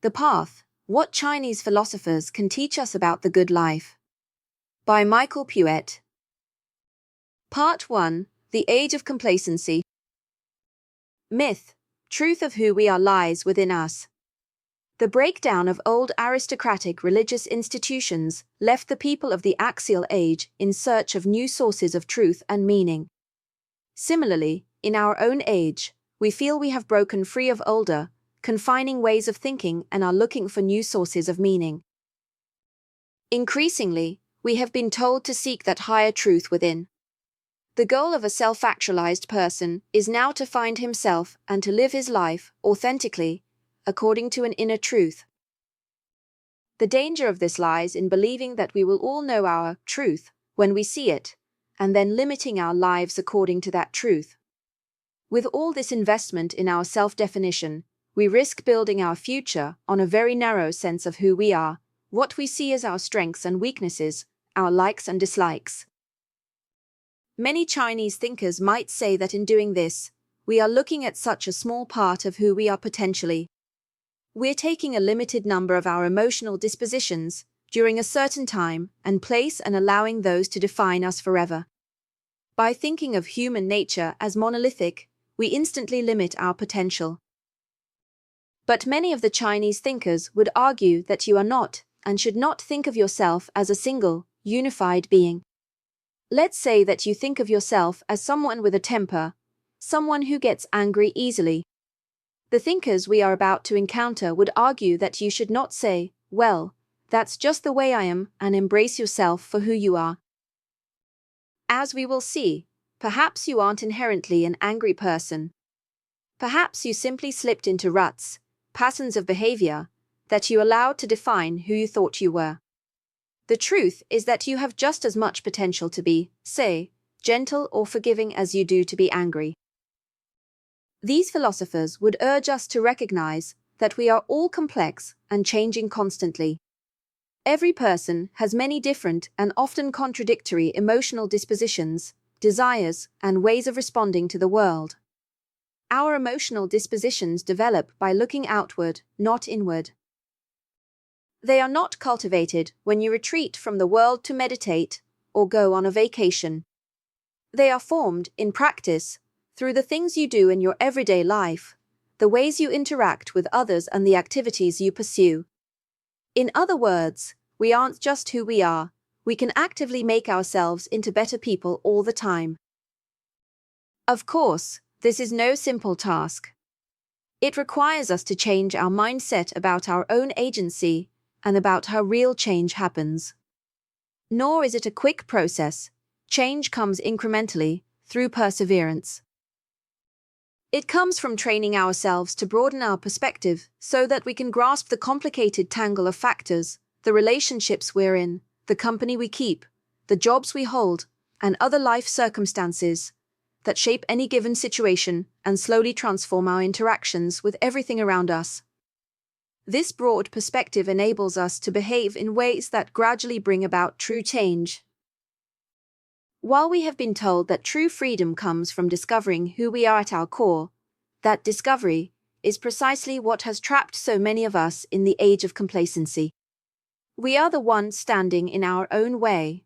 The Path: What Chinese Philosophers Can Teach Us About the Good Life. By Michael Puett. Part 1: The Age of Complacency. Myth: Truth of who we are lies within us. The breakdown of old aristocratic religious institutions left the people of the axial age in search of new sources of truth and meaning. Similarly, in our own age, we feel we have broken free of older, confining ways of thinking and are looking for new sources of meaning. Increasingly, we have been told to seek that higher truth within. The goal of a self-actualized person is now to find himself and to live his life authentically, according to an inner truth. The danger of this lies in believing that we will all know our truth when we see it, and then limiting our lives according to that truth. With all this investment in our self-definition, we risk building our future on a very narrow sense of who we are, what we see as our strengths and weaknesses, our likes and dislikes. Many Chinese thinkers might say that in doing this, we are looking at such a small part of who we are potentially. We're taking a limited number of our emotional dispositions during a certain time and place and allowing those to define us forever. By thinking of human nature as monolithic, we instantly limit our potential. But many of the Chinese thinkers would argue that you are not and should not think of yourself as a single, unified being. Let's say that you think of yourself as someone with a temper, someone who gets angry easily. The thinkers we are about to encounter would argue that you should not say, "Well, that's just the way I am," and embrace yourself for who you are. As we will see, perhaps you aren't inherently an angry person. Perhaps you simply slipped into ruts, patterns of behavior, that you allowed to define who you thought you were. The truth is that you have just as much potential to be, say, gentle or forgiving as you do to be angry. These philosophers would urge us to recognize that we are all complex and changing constantly. Every person has many different and often contradictory emotional dispositions, desires, and ways of responding to the world. Our emotional dispositions develop by looking outward, not inward. They are not cultivated when you retreat from the world to meditate or go on a vacation. They are formed, in practice, through the things you do in your everyday life, the ways you interact with others and the activities you pursue. In other words, we aren't just who we are, we can actively make ourselves into better people all the time. Of course, this is no simple task. It requires us to change our mindset about our own agency and about how real change happens. Nor is it a quick process. Change comes incrementally, through perseverance. It comes from training ourselves to broaden our perspective so that we can grasp the complicated tangle of factors, the relationships we're in, the company we keep, the jobs we hold, and other life circumstances that shape any given situation and slowly transform our interactions with everything around us. This broad perspective enables us to behave in ways that gradually bring about true change. While we have been told that true freedom comes from discovering who we are at our core, that discovery is precisely what has trapped so many of us in the age of complacency. We are the ones standing in our own way,